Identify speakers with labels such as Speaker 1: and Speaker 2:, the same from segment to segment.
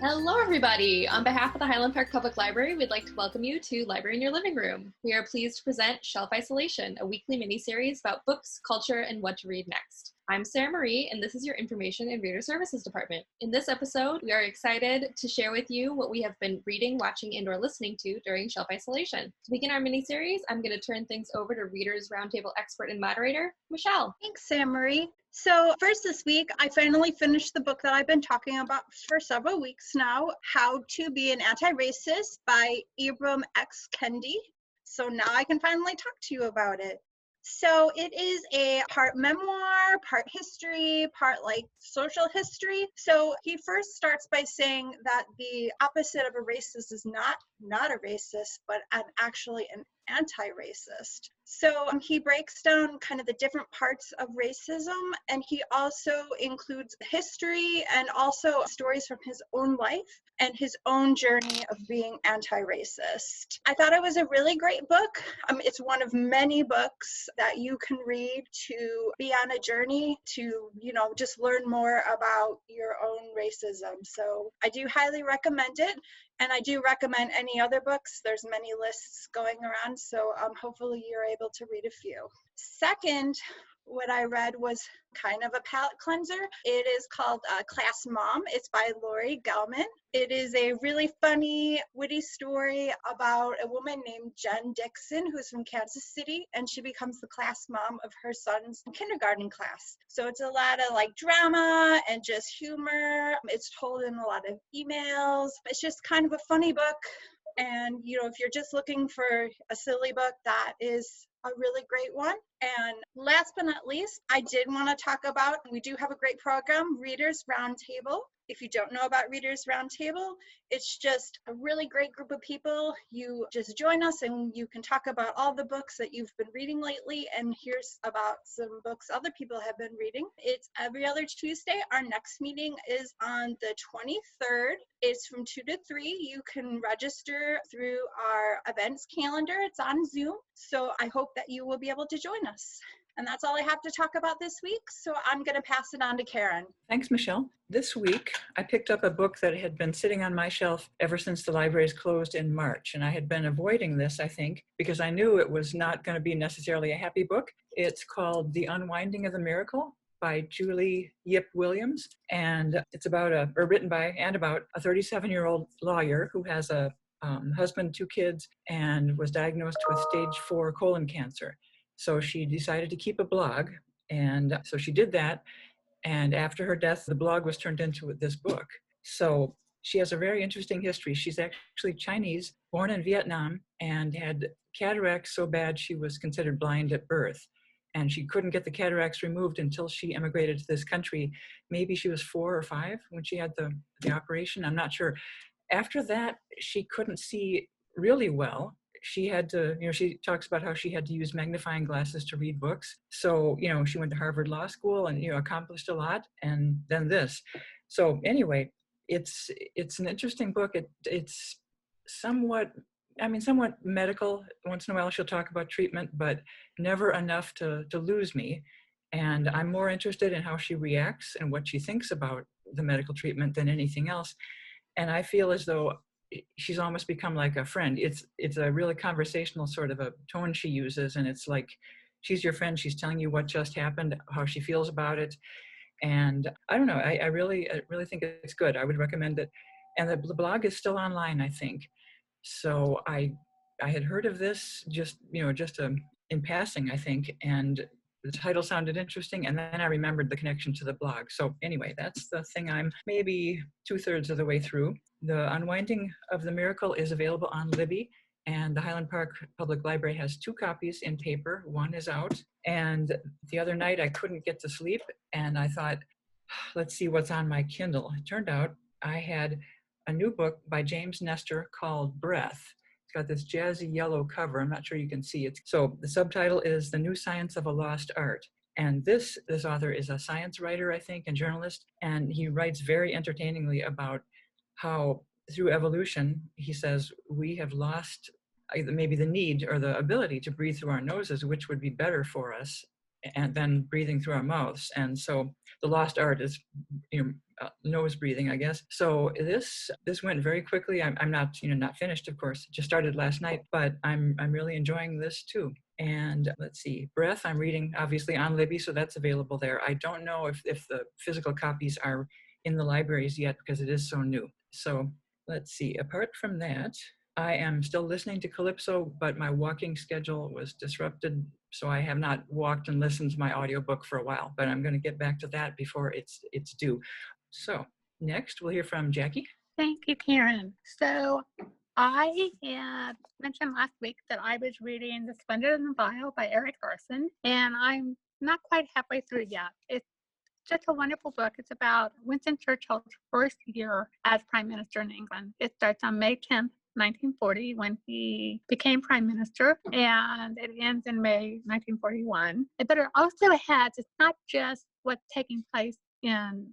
Speaker 1: Hello, everybody. On behalf of the Highland Park Public Library, we'd like to welcome you to Library in Your Living Room. We are pleased to present Shelf Isolation, a weekly mini-series about books, culture, and what to read next. I'm Sarah Marie, and this is your Information and Reader Services Department. In this episode, we are excited to share with you what we have been reading, watching, and/or listening to during Shelf Isolation. To begin our mini-series, I'm going to turn things over to Readers Roundtable expert and moderator, Michelle.
Speaker 2: Thanks, Sarah Marie. So first this week, I finally finished the book that I've been talking about for several weeks now, How to Be an Anti-Racist by Ibram X. Kendi. So now I can finally talk to you about it. So it is a part memoir, part history, part like social history. So he first starts by saying that the opposite of a racist is not a racist, but actually an anti-racist. So he breaks down kind of the different parts of racism, and he also includes history and also stories from his own life and his own journey of being anti-racist. I thought it was a really great book. It's one of many books that you can read to be on a journey to, just learn more about your own racism. So I do highly recommend it. And I do recommend any other books. There's many lists going around, so hopefully you're able to read a few. Second, what I read was kind of a palate cleanser. It is called Class Mom. It's by Laurie Gelman. It is a really funny, witty story about a woman named Jen Dixon, who's from Kansas City, and she becomes the class mom of her son's kindergarten class. So it's a lot of like drama and just humor. It's told in a lot of emails. It's just kind of a funny book. And, if you're just looking for a silly book, that is a really great one. And last but not least, I did want to talk about, we do have a great program, Readers Roundtable. If you don't know about Readers Roundtable, it's just a really great group of people. You just join us and you can talk about all the books that you've been reading lately and here's about some books other people have been reading. It's every other Tuesday. Our next meeting is on the 23rd. It's from 2 to 3. You can register through our events calendar. It's on Zoom. So I hope that you will be able to join us. And that's all I have to talk about this week. So I'm going to pass it on to Karen.
Speaker 3: Thanks, Michelle. This week, I picked up a book that had been sitting on my shelf ever since the libraries closed in March. And I had been avoiding this, I think, because I knew it was not going to be necessarily a happy book. It's called The Unwinding of the Miracle by Julie Yip-Williams. And it's written by and about a 37-year-old lawyer who has a husband, 2 kids, and was diagnosed with stage 4 colon cancer. So she decided to keep a blog, and so she did that, and after her death, the blog was turned into this book. So she has a very interesting history. She's actually Chinese, born in Vietnam, and had cataracts so bad she was considered blind at birth, and she couldn't get the cataracts removed until she immigrated to this country. Maybe she was 4 or 5 when she had the operation, I'm not sure. After that, she couldn't see really well. She had to, she talks about how she had to use magnifying glasses to read books. So, she went to Harvard Law School and, accomplished a lot. And then this. So anyway, it's an interesting book. It's somewhat medical. Once in a while she'll talk about treatment, but never enough to lose me. And I'm more interested in how she reacts and what she thinks about the medical treatment than anything else. And I feel as though she's almost become like a friend. It's a really conversational sort of a tone she uses, and it's like she's your friend. She's telling you what just happened, how she feels about it, and I don't know. I really think it's good. I would recommend it, and the blog is still online, I think. So I had heard of this just in passing, I think, and the title sounded interesting, and then I remembered the connection to the blog. So anyway, that's the thing I'm maybe 2/3 of the way through. The Unwinding of the Miracle is available on Libby, and the Highland Park Public Library has 2 copies in paper. One is out, and the other night I couldn't get to sleep, and I thought, let's see what's on my Kindle. It turned out I had a new book by James Nestor called Breath. Got this jazzy yellow cover. I'm not sure you can see it. So the subtitle is The New Science of a Lost Art. And this author is a science writer, I think, and journalist. And he writes very entertainingly about how through evolution, he says, we have lost maybe the need or the ability to breathe through our noses, which would be better for us, and then breathing through our mouths. And so the lost art is nose breathing, I guess. So this went very quickly. I'm not not finished, of course. It just started last night, but I'm really enjoying this too. And let's see, Breath, I'm reading obviously on Libby, so that's available there. I don't know if the physical copies are in the libraries yet because it is so new. So let's see, apart from that, I am still listening to Calypso, but my walking schedule was disrupted, so I have not walked and listened to my audiobook for a while, but I'm going to get back to that before it's due. So next, we'll hear from Jacki.
Speaker 4: Thank you, Karen. So I had mentioned last week that I was reading The Splendid and the Vile by Erik Larson, and I'm not quite halfway through yet. It's just a wonderful book. It's about Winston Churchill's first year as Prime Minister in England. It starts on May 10th, 1940, when he became Prime Minister, and it ends in May 1941. But it also has, it's not just what's taking place in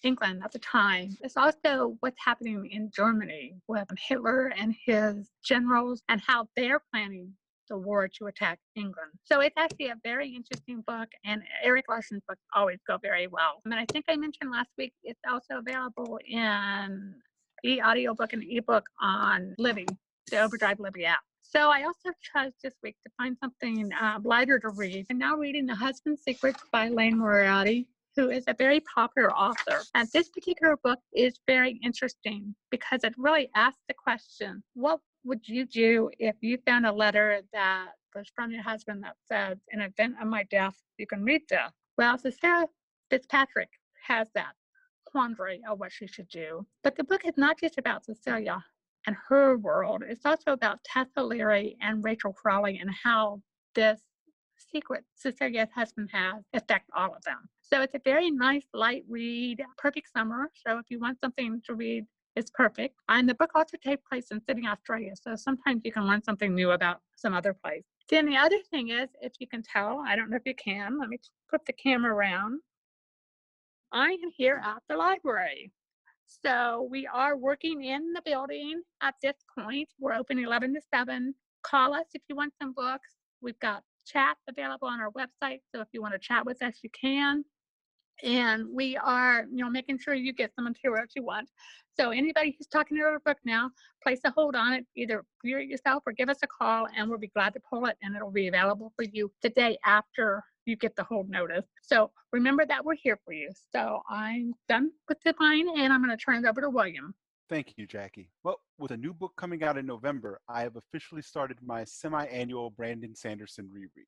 Speaker 4: England at the time. It's also what's happening in Germany with Hitler and his generals and how they're planning the war to attack England. So it's actually a very interesting book, and Erik Larson's books always go very well. And I think I mentioned last week, it's also available in e-audiobook and ebook on Libby, the Overdrive Libby app. So I also chose this week to find something lighter to read. I'm now reading The Husband's Secrets by Liane Moriarty, who is a very popular author. And this particular book is very interesting because it really asks the question, what would you do if you found a letter that was from your husband that said, in event of my death, you can read this? Well, so Sarah Fitzpatrick has that quandary of what she should do. But the book is not just about Cecilia and her world. It's also about Tessa Leary and Rachel Crowley and how this secret Cecilia's husband has affect all of them. So it's a very nice, light read, perfect summer. So if you want something to read, it's perfect. And the book also takes place in Sydney, Australia. So sometimes you can learn something new about some other place. Then the other thing is, if you can tell, I don't know if you can, let me put the camera around. I am here at the library. So we are working in the building at this point. We're open 11 to 7. Call us if you want some books. We've got chat available on our website. So if you want to chat with us, you can. And we are, making sure you get the materials you want. So anybody who's talking about a book now, place a hold on it, either view it yourself or give us a call, and we'll be glad to pull it, and it'll be available for you the day after you get the hold notice. So remember that we're here for you. So I'm done with the line, and I'm going to turn it over to William.
Speaker 5: Thank you, Jacki. Well, with a new book coming out in November, I have officially started my semi-annual Brandon Sanderson reread.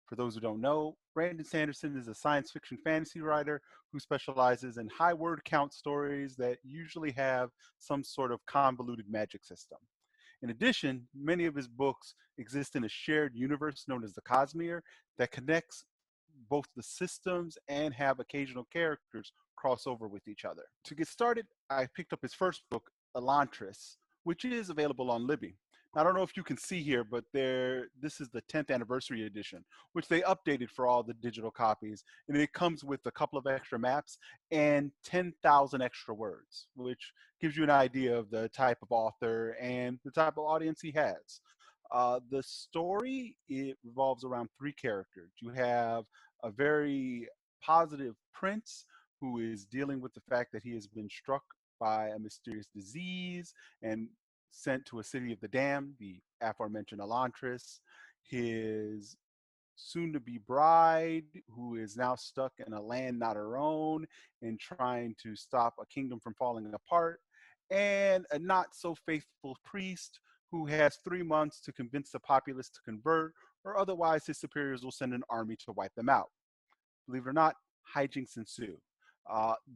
Speaker 5: For those who don't know, Brandon Sanderson is a science fiction fantasy writer who specializes in high word count stories that usually have some sort of convoluted magic system. In addition, many of his books exist in a shared universe known as the Cosmere that connects both the systems and have occasional characters cross over with each other. To get started, I picked up his first book, Elantris, which is available on Libby. I don't know if you can see here, but this is the 10th anniversary edition, which they updated for all the digital copies. And it comes with a couple of extra maps and 10,000 extra words, which gives you an idea of the type of author and the type of audience he has. The story, it revolves around 3 characters. You have a very positive prince who is dealing with the fact that he has been struck by a mysterious disease and sent to a city of the damned, the aforementioned Elantris. His soon-to-be bride, who is now stuck in a land not her own and trying to stop a kingdom from falling apart, and a not-so-faithful priest who has 3 months to convince the populace to convert, or otherwise his superiors will send an army to wipe them out. Believe it or not, hijinks ensue.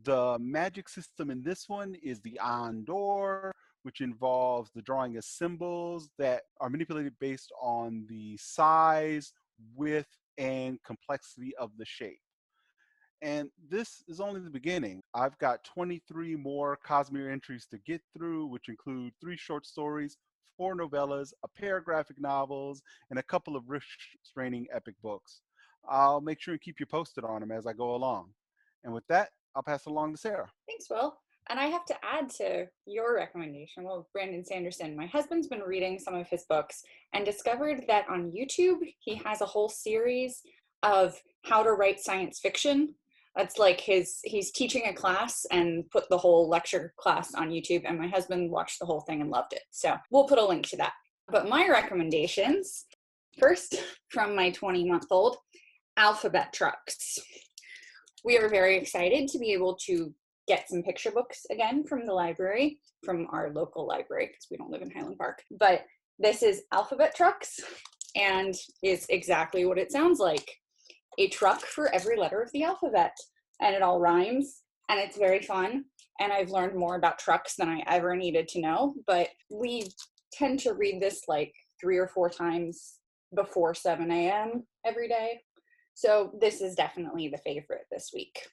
Speaker 5: The magic system in this one is the Andor, which involves the drawing of symbols that are manipulated based on the size, width, and complexity of the shape. And this is only the beginning. I've got 23 more Cosmere entries to get through, which include 3 short stories, 4 novellas, a pair of graphic novels, and a couple of restraining epic books. I'll make sure and keep you posted on them as I go along. And with that, I'll pass it along to Sarah.
Speaker 6: Thanks, Will. And I have to add to your recommendation, well, Brandon Sanderson. My husband's been reading some of his books and discovered that on YouTube, he has a whole series of how to write science fiction. That's like he's teaching a class and put the whole lecture class on YouTube, and my husband watched the whole thing and loved it. So we'll put a link to that. But my recommendations, first from my 20-month-old, Alphabet Trucks. We are very excited to be able to get some picture books again from the library, from our local library, because we don't live in Highland Park. But this is Alphabet Trucks, and it's exactly what it sounds like. A truck for every letter of the alphabet, and it all rhymes, and it's very fun. And I've learned more about trucks than I ever needed to know, but we tend to read this like 3 or 4 times before 7 a.m. every day. So this is definitely the favorite this week.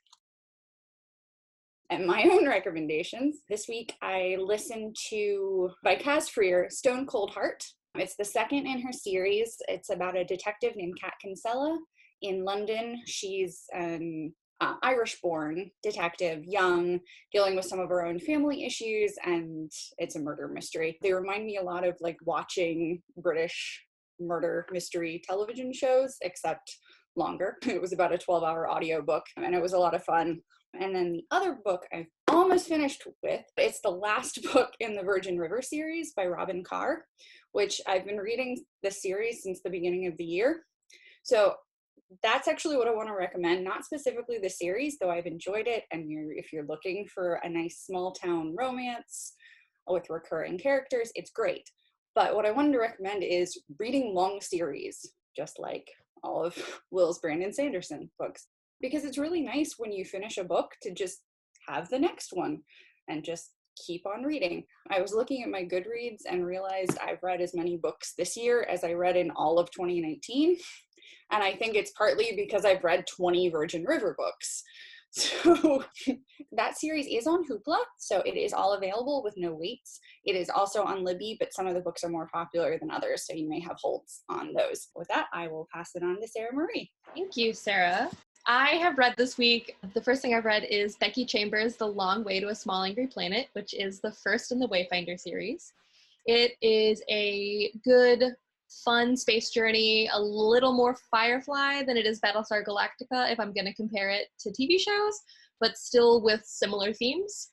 Speaker 6: And my own recommendations, this week I listened to, by Kaz Freer, Stone Cold Heart. It's the second in her series. It's about a detective named Kat Kinsella in London. She's an Irish-born detective, young, dealing with some of her own family issues, and it's a murder mystery. They remind me a lot of like watching British murder mystery television shows, except longer. It was about a 12-hour audiobook, and it was a lot of fun. And then the other book I've almost finished with, it's the last book in the Virgin River series by Robin Carr, which I've been reading this series since the beginning of the year. So that's actually what I want to recommend, not specifically the series, though I've enjoyed it. And if you're looking for a nice small town romance with recurring characters, it's great. But what I wanted to recommend is reading long series, just like all of Will's Brandon Sanderson books, because it's really nice when you finish a book to just have the next one and just keep on reading. I was looking at my Goodreads and realized I've read as many books this year as I read in all of 2019. And I think it's partly because I've read 20 Virgin River books. So that series is on Hoopla, so it is all available with no waits. It is also on Libby, but some of the books are more popular than others, so you may have holds on those. With that, I will pass it on to Sarah Marie.
Speaker 1: Thank you, Sarah. I have read this week, the first thing I've read is Becky Chambers' The Long Way to a Small Angry Planet, which is the first in the Wayfinder series. It is a good, fun space journey, a little more Firefly than it is Battlestar Galactica if I'm going to compare it to TV shows, but still with similar themes.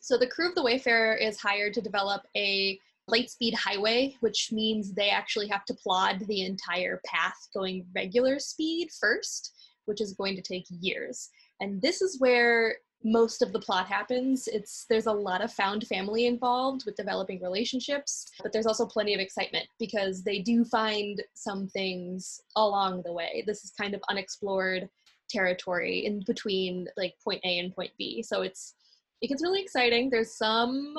Speaker 1: So the crew of the Wayfarer is hired to develop a light-speed highway, which means they actually have to plod the entire path going regular speed first, which is going to take years. And this is where most of the plot happens. There's a lot of found family involved with developing relationships, but there's also plenty of excitement because they do find some things along the way. This is kind of unexplored territory in between like point A and point B. So it gets really exciting. There's some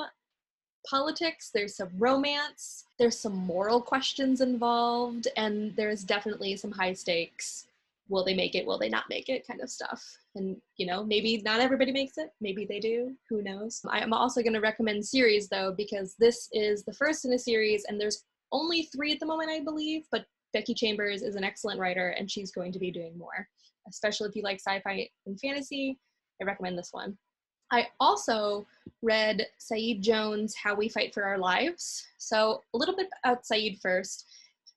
Speaker 1: politics, there's some romance, there's some moral questions involved, and there's definitely some high stakes. Will they make it? Will they not make it? Kind of stuff. And, maybe not everybody makes it. Maybe they do. Who knows? I'm also going to recommend series, though, because this is the first in a series, and there's only 3 at the moment, I believe. But Becky Chambers is an excellent writer, and she's going to be doing more. Especially if you like sci-fi and fantasy, I recommend this one. I also read Saeed Jones' How We Fight for Our Lives. So a little bit about Saeed first.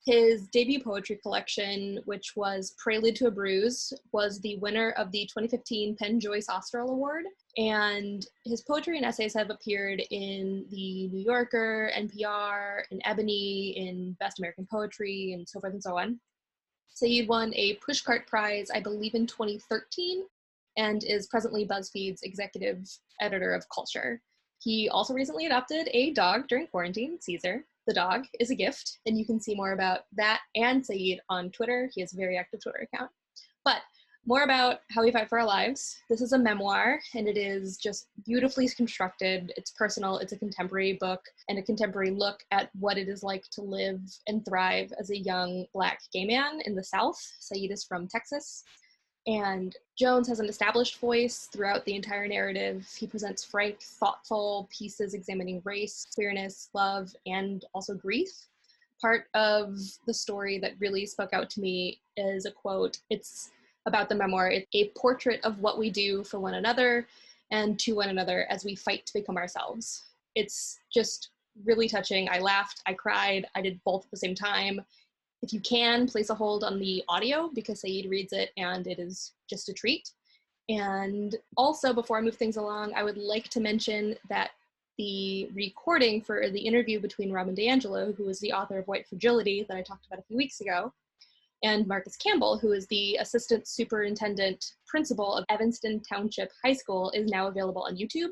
Speaker 1: His debut poetry collection, which was Prelude to a Bruise, was the winner of the 2015 Penn Joyce Austral Award. And his poetry and essays have appeared in the New Yorker, NPR, in Ebony, in Best American Poetry, and so forth and so on. Saeed won a Pushcart Prize, I believe, in 2013, and is presently BuzzFeed's executive editor of culture. He also recently adopted a dog during quarantine, Caesar. The dog is a gift, and you can see more about that and Saeed on Twitter. He has a very active Twitter account. But more about How We Fight for Our Lives. This is a memoir, and it is just beautifully constructed. It's personal. It's a contemporary book and a contemporary look at what it is like to live and thrive as a young Black gay man in the South. Saeed is from Texas. And Jones has an established voice throughout the entire narrative. He presents frank, thoughtful pieces examining race, queerness, love, and also grief. Part of the story that really spoke out to me is a quote. It's about the memoir. It's a portrait of what we do for one another and to one another as we fight to become ourselves. It's just really touching. I laughed, I cried, I did both at the same time. If you can, place a hold on the audio because Saeed reads it and it is just a treat. And also, before I move things along, I would like to mention that the recording for the interview between Robin DiAngelo, who is the author of White Fragility that I talked about a few weeks ago, and Marcus Campbell, who is the assistant superintendent principal of Evanston Township High School, is now available on YouTube.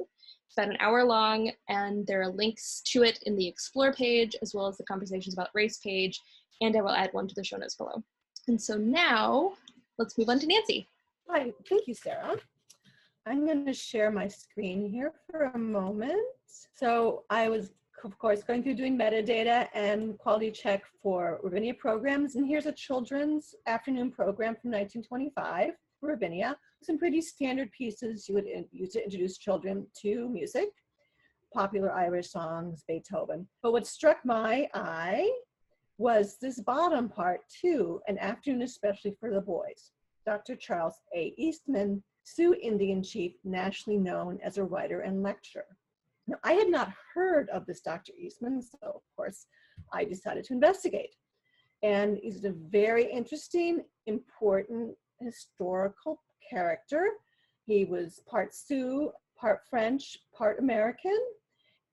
Speaker 1: It's about an hour long, and there are links to it in the Explore page, as well as the Conversations About Race page, and I will add one to the show notes below. And so now, let's move on to Nancy.
Speaker 7: Hi, thank you, Sarah. I'm going to share my screen here for a moment. So I was, of course, going through doing metadata and quality check for Ravinia programs. And here's a children's afternoon program from 1925, Ravinia. Some pretty standard pieces you would use to introduce children to music, popular Irish songs, Beethoven. But what struck my eye was this bottom part too, an afternoon especially for the boys. Dr. Charles A. Eastman, Sioux Indian chief, nationally known as a writer and lecturer. Now, I had not heard of this Dr. Eastman, so of course, I decided to investigate. And he's a very interesting, important historical character. He was part Sioux, part French, part American,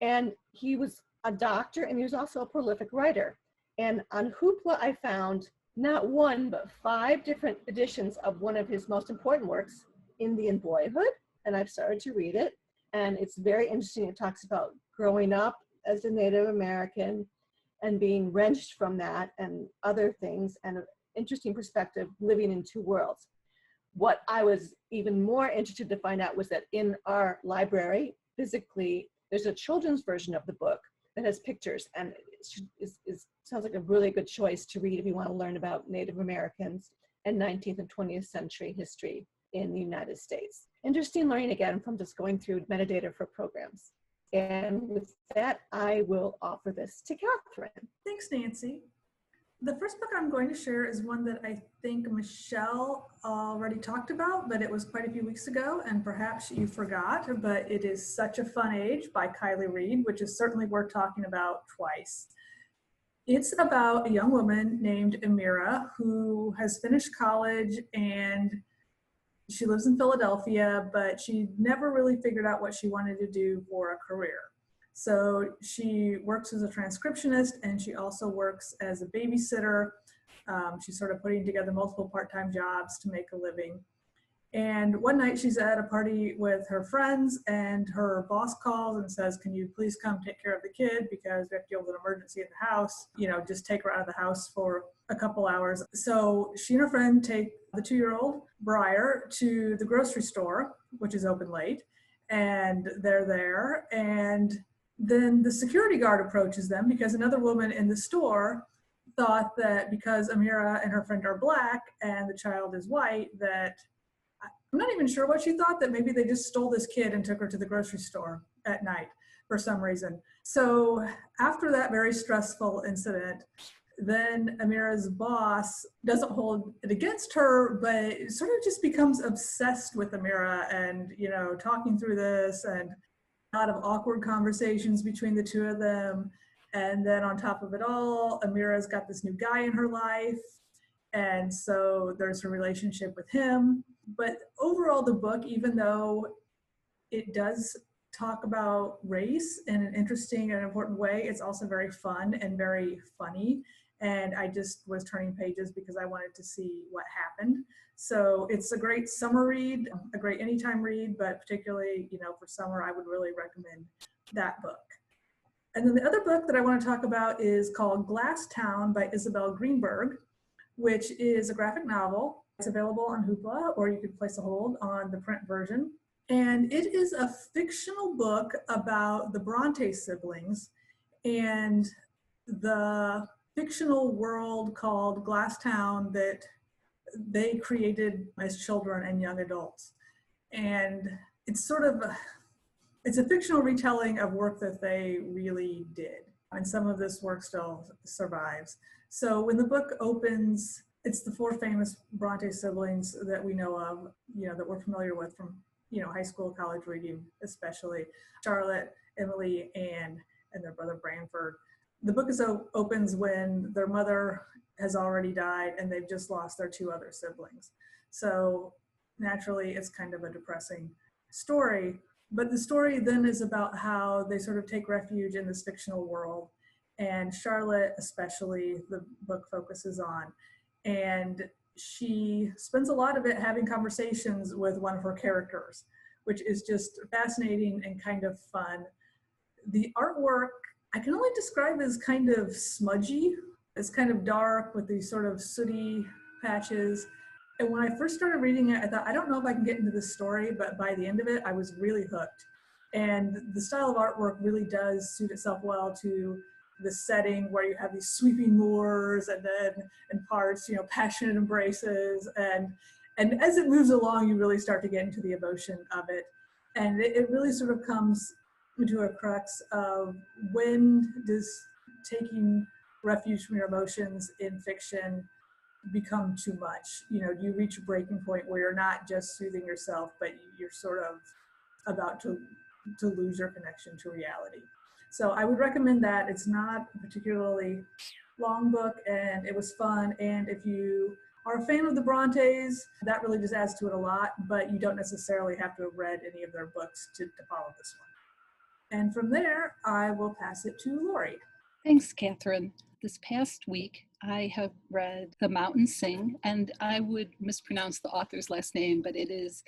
Speaker 7: and he was a doctor, and he was also a prolific writer. And on Hoopla, I found not one, but 5 different editions of one of his most important works, Indian Boyhood, and I've started to read it, and it's very interesting. It talks about growing up as a Native American and being wrenched from that and other things, and an interesting perspective living in 2 worlds. What I was even more interested to find out was that in our library, physically, there's a children's version of the book that has pictures, and it sounds like a really good choice to read if you want to learn about Native Americans and 19th and 20th century history in the United States. Interesting learning again from just going through metadata for programs. And with that, I will offer this to Catherine.
Speaker 8: Thanks, Nancy. The first book I'm going to share is one that I think Michelle already talked about, but it was quite a few weeks ago, and perhaps you forgot, but it is Such a Fun Age by Kylie Reed, which is certainly worth talking about twice. It's about a young woman named Amira who has finished college, and she lives in Philadelphia, but she never really figured out what she wanted to do for a career. So she works as a transcriptionist, and she also works as a babysitter. She's sort of putting together multiple part-time jobs to make a living. And one night she's at a party with her friends, and her boss calls and says, "Can you please come take care of the kid because we have to deal with an emergency in the house. You know, just take her out of the house for a couple hours." So she and her friend take the 2-year-old Briar to the grocery store, which is open late, and they're there. And then the security guard approaches them because another woman in the store thought that because Amira and her friend are Black and the child is white, that I'm not even sure what she thought, that maybe they just stole this kid and took her to the grocery store at night for some reason. So after that very stressful incident, then Amira's boss doesn't hold it against her, but sort of just becomes obsessed with Amira and, you know, talking through this, and a lot of awkward conversations between the 2 of them. And then on top of it all, Amira's got this new guy in her life. And so there's a relationship with him. But overall, the book, even though it does talk about race in an interesting and important way, it's also very fun and very funny. And I just was turning pages because I wanted to see what happened. So it's a great summer read, a great anytime read, but particularly, you know, for summer, I would really recommend that book. And then the other book that I want to talk about is called Glass Town by Isabel Greenberg, which is a graphic novel. It's available on Hoopla, or you could place a hold on the print version. And it is a fictional book about the Bronte siblings and the fictional world called Glass Town that they created as children and young adults. And it's sort of, it's a fictional retelling of work that they really did. And some of this work still survives. So when the book opens, it's the 4 famous Bronte siblings that we know of, you know, that we're familiar with from, you know, high school, college reading, especially Charlotte, Emily, Anne, and their brother Branford. The book opens when their mother has already died and they've just lost their 2 other siblings. So naturally it's kind of a depressing story. But the story then is about how they sort of take refuge in this fictional world. And Charlotte, especially, the book focuses on. And she spends a lot of it having conversations with one of her characters, which is just fascinating and kind of fun. The artwork, I can only describe as kind of smudgy. It's kind of dark with these sort of sooty patches. And when I first started reading it, I thought, I don't know if I can get into this story, but by the end of it, I was really hooked. And the style of artwork really does suit itself well to the setting where you have these sweeping moors and then in parts, passionate embraces. And as it moves along, you really start to get into the emotion of it. And it really sort of comes into a crux of when does taking refuge from your emotions in fiction become too much? Do you reach a breaking point where you're not just soothing yourself, but you're sort of about to lose your connection to reality? So I would recommend that. It's not a particularly long book, and it was fun. And if you are a fan of the Brontes, that really just adds to it a lot, but you don't necessarily have to have read any of their books to follow this one. And from there, I will pass it to Laurie.
Speaker 9: Thanks, Catherine. This past week, I have read The Mountains Sing, and I would mispronounce the author's last name, but it is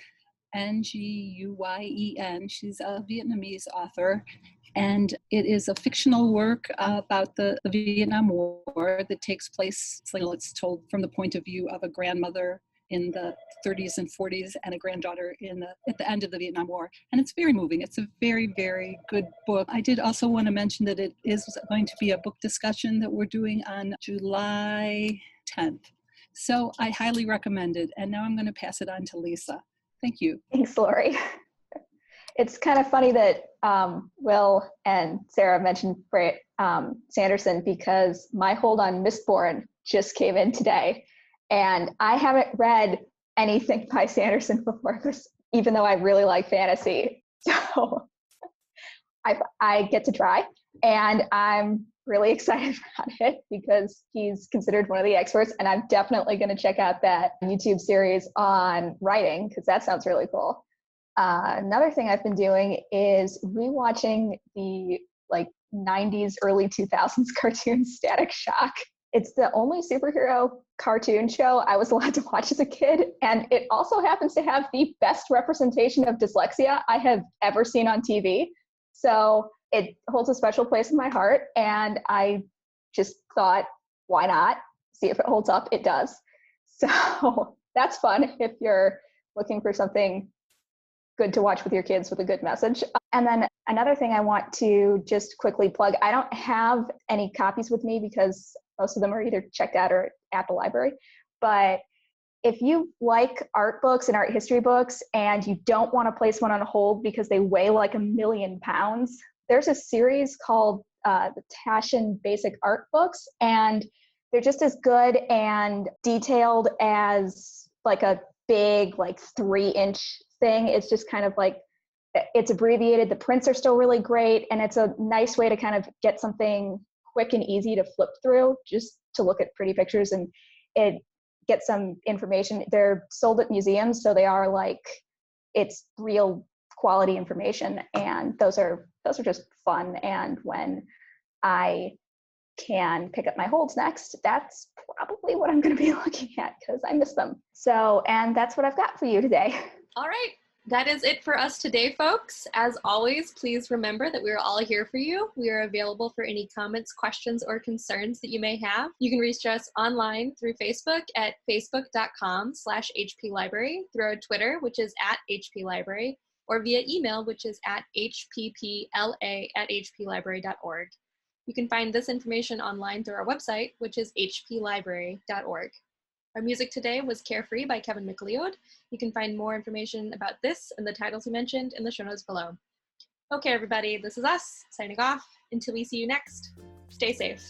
Speaker 9: Nguyen. She's a Vietnamese author, and it is a fictional work about the Vietnam War that takes place, it's told from the point of view of a grandmother in the 30s and 40s and a granddaughter at the end of the Vietnam War. And it's very moving. It's a very, very good book. I did also want to mention that it is going to be a book discussion that we're doing on July 10th. So I highly recommend it. And now I'm going to pass it on to Lisa. Thank you.
Speaker 10: Thanks, Laurie. It's kind of funny that Will and Sarah mentioned Sanderson, because my hold on Mistborn just came in today. And I haven't read anything by Sanderson before this, even though I really like fantasy. So I get to try, and I'm really excited about it because he's considered one of the experts, and I'm definitely going to check out that YouTube series on writing because that sounds really cool. Another thing I've been doing is rewatching the 90s, early 2000s cartoon Static Shock. It's the only superhero cartoon show I was allowed to watch as a kid, and it also happens to have the best representation of dyslexia I have ever seen on TV. So it holds a special place in my heart, and I just thought, why not? See if it holds up. It does. So that's fun if you're looking for something good to watch with your kids with a good message. And then another thing I want to just quickly plug, I don't have any copies with me because most of them are either checked out or at the library. But if you like art books and art history books and you don't want to place one on hold because they weigh like 1 million pounds, there's a series called the Taschen Basic Art Books, and they're just as good and detailed as like a big 3-inch thing. It's just kind of it's abbreviated. The prints are still really great, and it's a nice way to kind of get something quick and easy to flip through, just to look at pretty pictures and get some information. They're sold at museums, so they are it's real quality information, and those are just fun. And when I can pick up my holds next, that's probably what I'm going to be looking at because I miss them. So, and that's what I've got for you today.
Speaker 1: All right. That is it for us today, folks. As always, please remember that we are all here for you. We are available for any comments, questions, or concerns that you may have. You can reach us online through Facebook at facebook.com/HPLibrary, through our Twitter, which is @HPLibrary, or via email, which is at hppla@hplibrary.org. You can find this information online through our website, which is hplibrary.org. Our music today was Carefree by Kevin MacLeod. You can find more information about this and the titles we mentioned in the show notes below. Okay, everybody, this is us signing off. Until we see you next, stay safe.